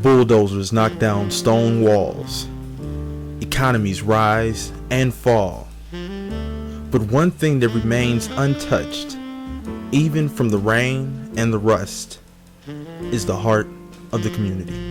Bulldozers knock down stone walls. Economies rise and fall. But one thing that remains untouched, even from the rain and the rust, is the heart of the community.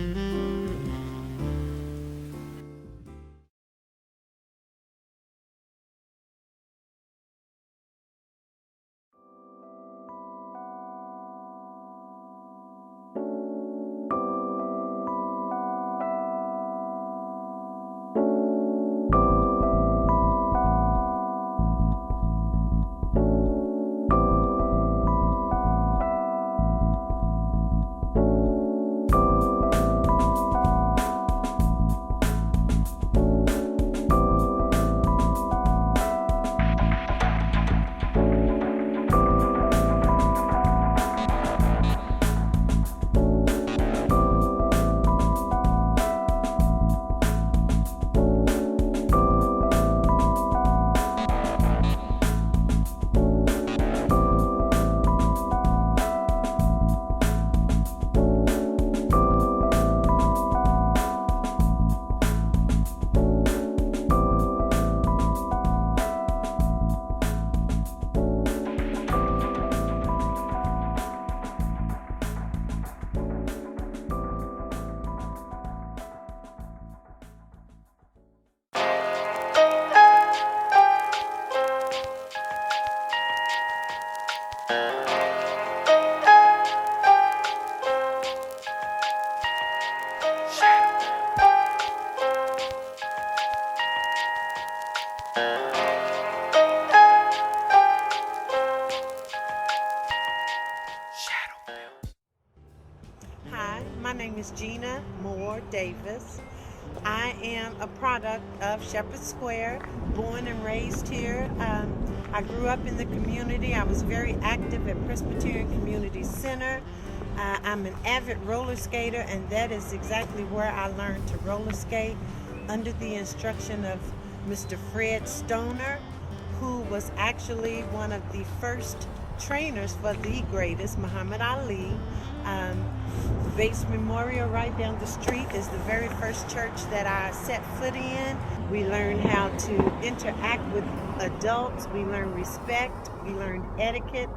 Hi, my name is Gina Moore Davis. I am a product of Shepherd Square, born and raised here. I grew up in the community. I was very active at Presbyterian Community Center. I'm an avid roller skater, and that is exactly where I learned to roller skate under the instruction of Mr. Fred Stoner, who was actually one of the first trainers for the greatest, Muhammad Ali. Bates Memorial right down the street is the very first church that I set foot in. We learned how to interact with adults. We learned respect. We learned etiquette.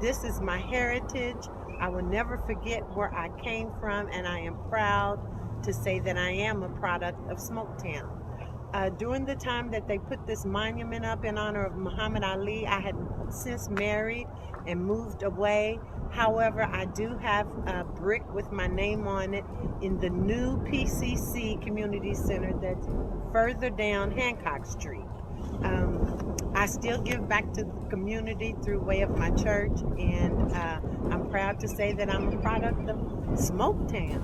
This is my heritage. I will never forget where I came from, and I am proud to say that I am a product of Smoketown. During the time that they put this monument up in honor of Muhammad Ali, I had since married and moved away. However, I do have a brick with my name on it in the new PCC Community Center that's further down Hancock Street. I still give back to the community through way of my church, and I'm proud to say that I'm a product of Smoketown.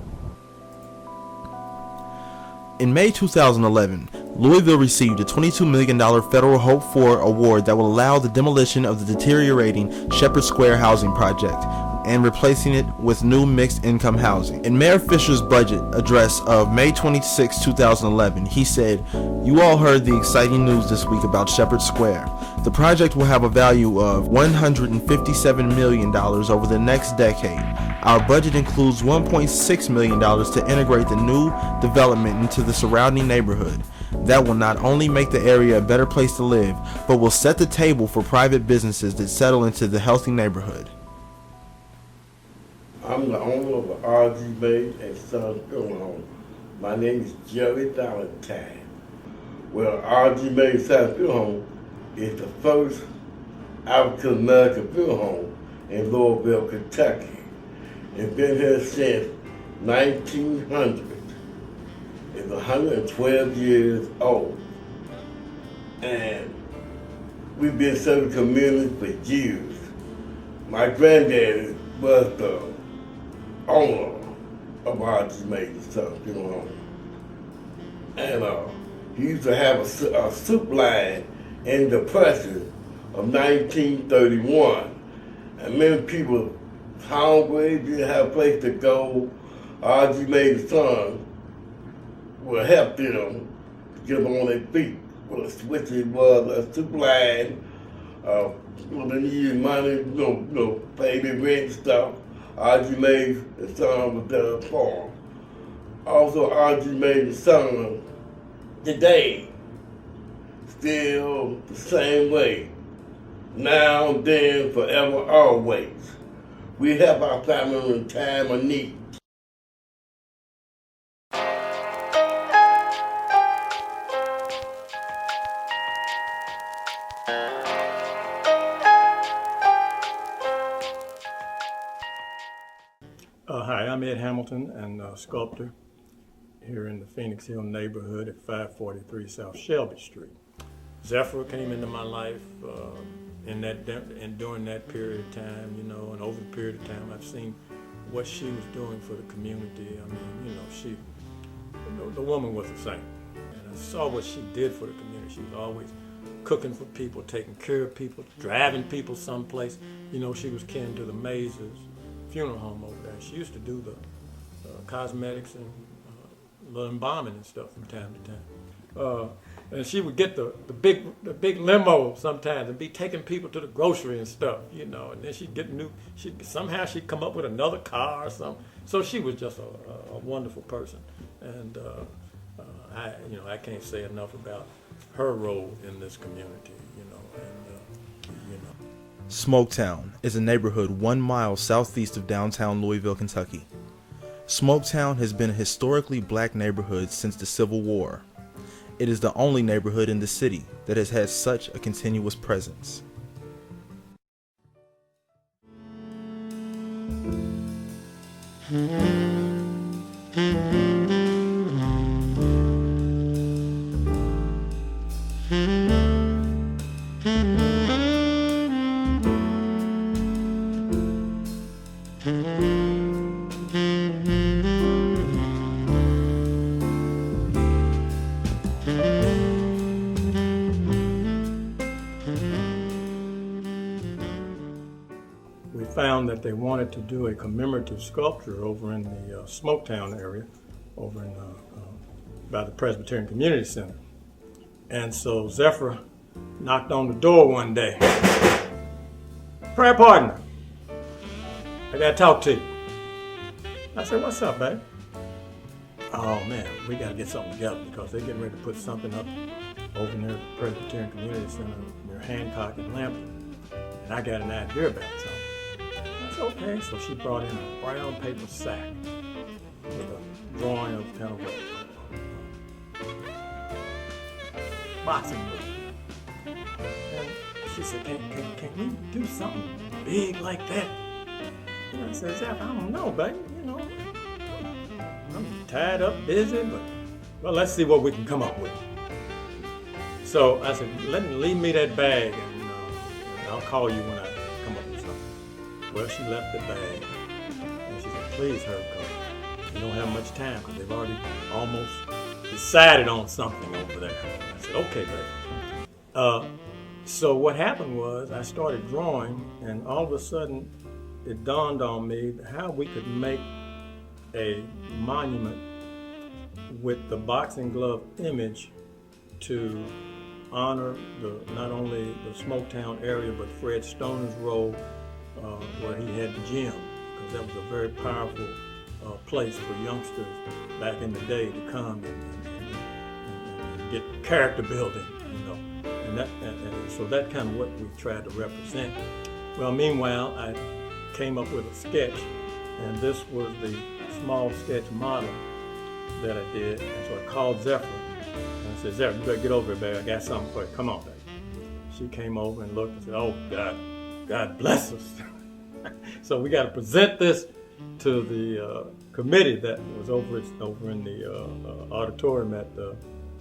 In May 2011, Louisville received a $22 million federal Hope For award that will allow the demolition of the deteriorating Shepherd Square housing project and replacing it with new mixed-income housing. In Mayor Fisher's budget address of May 26, 2011, he said, "You all heard the exciting news this week about Shepherd Square. The project will have a value of $157 million over the next decade. Our budget includes $1.6 million to integrate the new development into the surrounding neighborhood. That will not only make the area a better place to live, but will set the table for private businesses that settle into the healthy neighborhood." I'm the owner of the R.G. Bates and Sons Funeral Home. My name is Jerry Valentine. Well, R.G. Bates Sons Funeral Home is the first African American funeral home in Louisville, Kentucky. It's been here since 1900. It's 112 years old. And we've been serving the community for years. My granddaddy was the owner of R.G. Bates Sons Funeral Home. And he used to have a soup line in the Depression of 1931. And many people hungry, didn't have a place to go. R.G. Bates Sons will help them to get them on their feet. Which it was a soup line, when they needed money, pay their rent and stuff. R.G. Mays, the son of Doug Farr. Also, R.G. Mays, the son today, still the same way. Now, then, forever, always. We help our family in time of need. Hi, I'm Ed Hamilton, and a sculptor here in the Phoenix Hill neighborhood at 543 South Shelby Street. Zephyr came into my life during that period of time, you know, and over the period of time I've seen what she was doing for the community. I mean, you know, the woman was a saint. And I saw what she did for the community. She was always cooking for people, taking care of people, driving people someplace. You know, she was kin to the Mazes funeral home over there. She used to do the cosmetics and little embalming and stuff from time to time. And she would get the big limo sometimes and be taking people to the grocery and stuff, you know. And then she'd get somehow she'd come up with another car or something. So she was just a wonderful person. And I can't say enough about her role in this community, you know. Smoketown is a neighborhood 1 mile southeast of downtown Louisville, Kentucky. Smoketown has been a historically black neighborhood since the Civil War. It is the only neighborhood in the city that has had such a continuous presence. We found that they wanted to do a commemorative sculpture over in the Smoketown area, over in by the Presbyterian Community Center. And so Zephyr knocked on the door one day. "Prayer partner, I gotta talk to you." I said, "What's up, babe?" "Oh man, we gotta get something together because they're getting ready to put something up over near the Presbyterian Community Center near Hancock and Lampton. And I got an idea about something." I said, "Okay." So she brought in a brown paper sack with a drawing of kind of a boxing ring. And she said, can we do something big like that?" And I said, "Zeph, I don't know, baby. You know, I'm tied up, busy, but well, let's see what we can come up with." So I said, leave me that bag, and I'll call you when I come up with something." Well, she left the bag, and she said, "Please hurry, because we don't have much time, because they've already almost decided on something over there." I said, "Okay, baby." So what happened was I started drawing, and all of a sudden it dawned on me how we could make a monument with the boxing glove image to honor not only the Smoketown area, but Fred Stoner's role where he had the gym, because that was a very powerful place for youngsters back in the day to come and get character building, you know. And so that kind of what we tried to represent. Well, meanwhile, I came up with a sketch, and this was the small sketch model that I did. And so I called Zephyr, and I said, "Zephyr, you better get over here, baby. I got something for you. Come on, baby." She came over and looked and said, "Oh, God bless us." So we got to present this to the committee that was over in the auditorium at the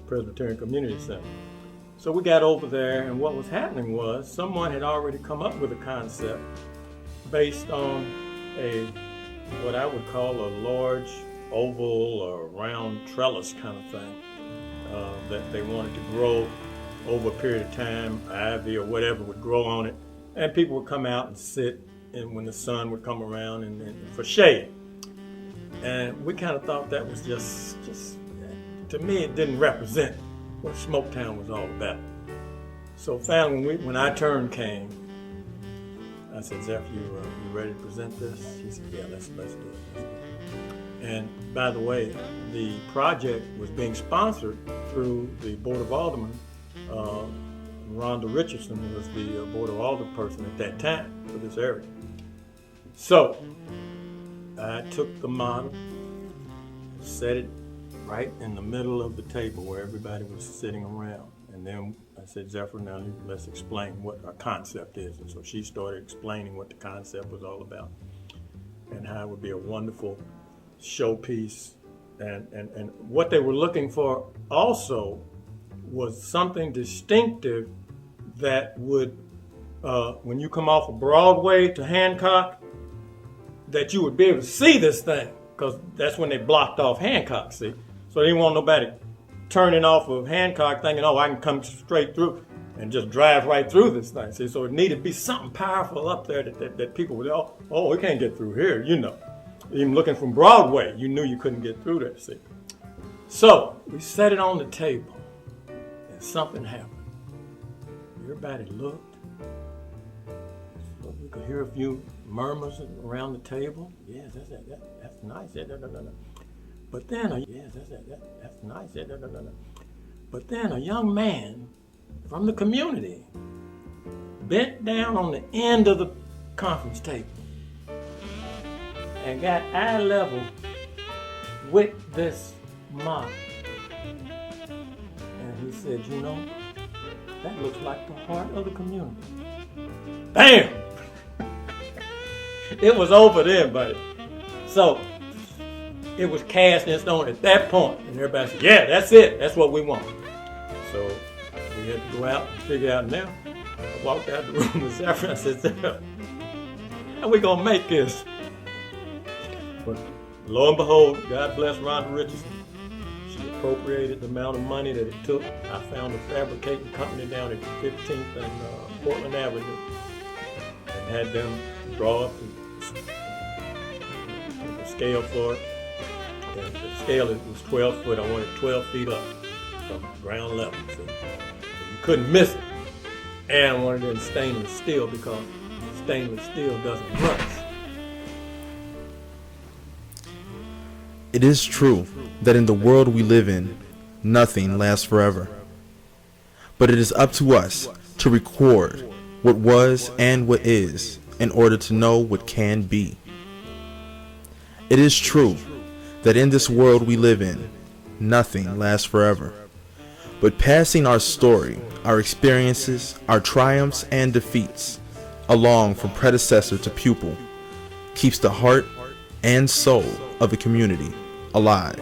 Presbyterian Community Center. So we got over there, and what was happening was someone had already come up with a concept based on what I would call a large oval or round trellis kind of thing that they wanted to grow over a period of time. Ivy or whatever would grow on it, and people would come out and sit, and when the sun would come around and for shade. And we kind of thought that was just to me, it didn't represent what Smoketown was all about. So finally, when our turn came, I said, Zeph, you ready to present this? He said, yeah, let's do it. And by the way, the project was being sponsored through the Board of Aldermen. Rhonda Richardson was the Board of Alderman person at that time for this area. So I took the model, set it right in the middle of the table where everybody was sitting around. And then I said, Zephyr, now let's explain what our concept is. And so she started explaining what the concept was all about and how it would be a wonderful showpiece. And what they were looking for also was something distinctive that would, when you come off of Broadway to Hancock, that you would be able to see this thing, because that's when they blocked off Hancock, see? So they didn't want nobody turning off of Hancock thinking, oh, I can come straight through and just drive right through this thing, see? So it needed to be something powerful up there that people would, oh, we can't get through here, you know. Even looking from Broadway, you knew you couldn't get through there, see? So we set it on the table, and something happened. Everybody looked. We could hear a few murmurs around the table. Yeah, that's nice. Yeah, no. But then, that's nice. Yeah, no. But then a young man from the community bent down on the end of the conference table and got eye level with this model. And he said, you know, that looks like the heart of the community. Bam! It was over then, buddy. So it was cast in stone at that point, and everybody said, yeah, that's it. That's what we want. So we had to go out and figure out now. I walked out the room with Zephyr. I said, Zephyr, how we gonna make this? But lo and behold, God bless Rhonda Richardson. She appropriated the amount of money that it took. I found a fabricating company down at 15th and Portland Avenue and had them draw up the scale for it. And the scale was 12 foot. I wanted 12 feet up from ground level. So you couldn't miss it. And I wanted it in stainless steel because stainless steel doesn't rust. It is true that in the world we live in, nothing lasts forever. But it is up to us to record what was and what is in order to know what can be. It is true that in this world we live in, nothing lasts forever. But passing our story, our experiences, our triumphs and defeats, along from predecessor to pupil, keeps the heart and soul of a community alive,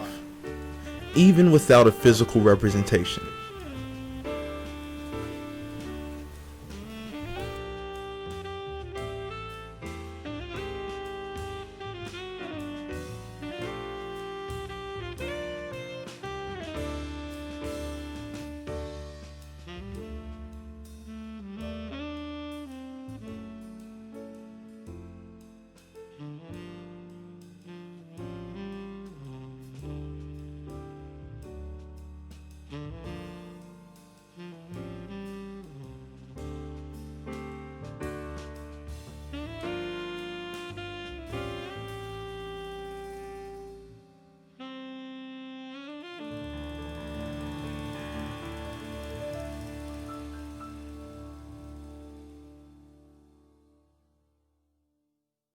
even without a physical representation.